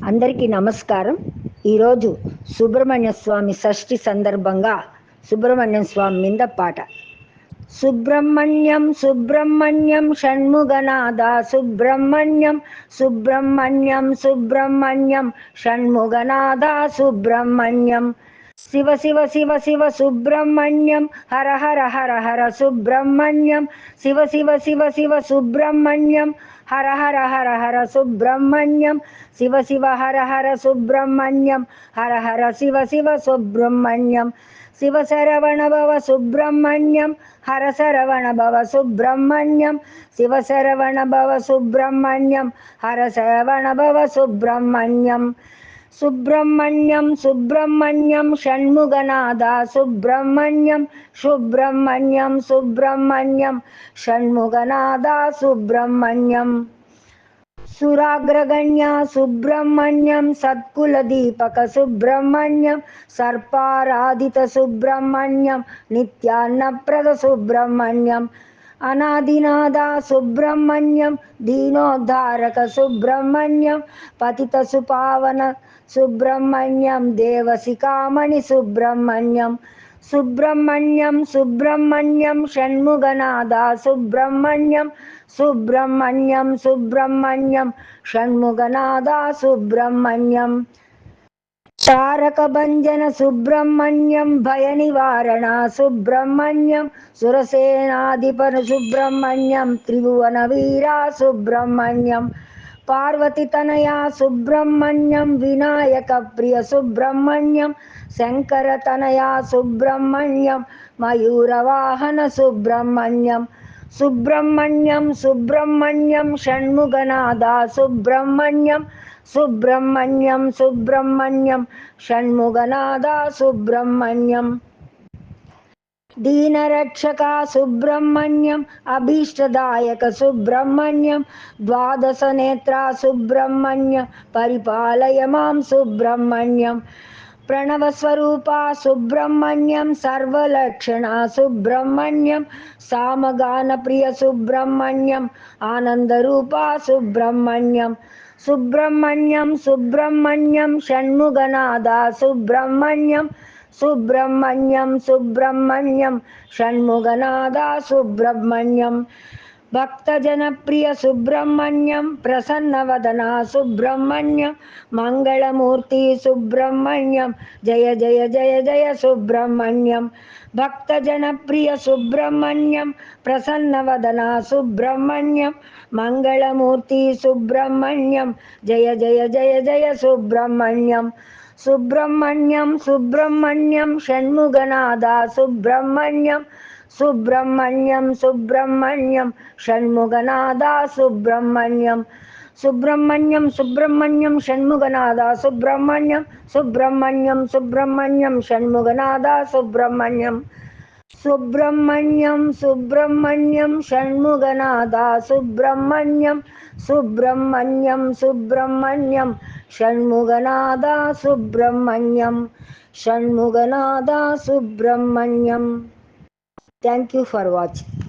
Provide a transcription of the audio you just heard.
అందరికీ నమస్కారం. ఈరోజు సుబ్రహ్మణ్య స్వామి షష్ఠి సందర్భంగా సుబ్రహ్మణ్యం స్వామి మీద పాట. సుబ్రహ్మణ్యం సుబ్రహ్మణ్యం షణ్ముగనాద సుబ్రహ్మణ్యం సుబ్రహ్మణ్యం సుబ్రహ్మణ్యం షణ్ముగనాద సుబ్రహ్మణ్యం శివ శివ శివ శివ సుబ్రహ్మణ్యం హర హర హర హర సుబ్రహ్మణ్యం శివ శివ శివ శివ సుబ్రహ్మణ్యం హర హర హర హర సుబ్రహ్మణ్యం శివ శివ హర హర సుబ్రహ్మణ్యం హర హర శివ శివ సుబ్రహ్మణ్యం శివ శరవణ భవ సుబ్రహ్మణ్యం హర శరవణ భవ సుబ్రహ్మణ్యం శివ శరవణ భవ సుబ్రహ్మణ్యం హర శరవణ భవ సుబ్రహ్మణ్యం సుబ్రహ్మణ్యం సుబ్రహ్మణ్యం షణ్ముగనాద సుబ్రహ్మణ్యం సుబ్రహ్మణ్యం సుబ్రహ్మణ్యం షణ్ముగనాద సుబ్రహ్మణ్యం సురాగ్రగణ్య సుబ్రహ్మణ్యం సత్కులదీపక సుబ్రహ్మణ్యం సర్పారాధిత సుబ్రహ్మణ్యం నిత్యాన్నప్రద సుబ్రహ్మణ్యం అనాదినాద సుబ్రహ్మణ్యం దీనోద్ధారక సుబ్రహ్మణ్యం పతిత సుపావన సుబ్రహ్మణ్యం దేవశిఖామణి సుబ్రహ్మణ్యం సుబ్రహ్మణ్యం సుబ్రహ్మణ్యం షణ్ముగనాద సుబ్రహ్మణ్యం సుబ్రహ్మణ్యం సుబ్రహ్మణ్యం షణ్ముగనాద సుబ్రహ్మణ్యం తారక భంజన సుబ్రహ్మణ్యం భయ నివారణ సుబ్రహ్మణ్యం సురసేనాధిపన సుబ్రహ్మణ్యం త్రిభువన వీర సుబ్రహ్మణ్యం పార్వతి తనయ సుబ్రహ్మణ్యం వినాయక ప్రియ సుబ్రహ్మణ్యం శంకర తనయ సుబ్రహ్మణ్యం మయూరవాహన సుబ్రహ్మణ్యం సుబ్రహ్మణ్యం సుబ్రహ్మణ్యం షణ్ముగనాద సుబ్రహ్మణ్యం సుబ్రహ్మణ్యం సుబ్రహ్మణ్యం షణ్ముగనాద సుబ్రహ్మణ్యం దీనరక్షక సుబ్రహ్మణ్యం అభీష్టదాయక సుబ్రహ్మణ్యం ద్వాదశ నేత్ర సుబ్రహ్మణ్యం పరిపాలయ మాం సుబ్రహ్మణ్యం ప్రణవస్వరూప సుబ్రహ్మణ్యం సర్వలక్షణ సుబ్రహ్మణ్యం సామగాన ప్రియ సుబ్రహ్మణ్యం ఆనందరూప సుబ్రహ్మణ్యం సుబ్రహ్మణ్యం సుబ్రహ్మణ్యం షణ్ముగనాద సుబ్రహ్మణ్యం సుబ్రహ్మణ్యం సుబ్రహ్మణ్యం షణ్ముగనాద సుబ్రహ్మణ్యం భక్తజనప్రియ సుబ్రహ్మణ్యం ప్రసన్నవదన సుబ్రహ్మణ్యం మంగళమూర్తి సుబ్రహ్మణ్యం జయ జయ జయ జయ సుబ్రహ్మణ్యం భక్తజనప్రియ సుబ్రహ్మణ్యం ప్రసన్నవదన సుబ్రహ్మణ్యం మంగళమూర్తి సుబ్రహ్మణ్యం జయ జయ జయ జయ Subrahmanyam Subrahmanyam Subrahmanyam షణ్ముగనాద Subrahmanyam Subrahmanyam Subrahmanyam షణ్ముగనాద Subrahmanyam Subrahmanyam Subrahmanyam షణ్ముగనాద Subrahmanyam Subrahmanyam Subrahmanyam షణ్ముగనాద Subrahmanyam Subrahmanyam Subrahmanyam షణ్ముగనాద Subrahmanyam Subrahmanyam Subrahmanyam షణ్ముగనాద Subrahmanyam షణ్ముగనాద Subrahmanyam. Thank you for watching.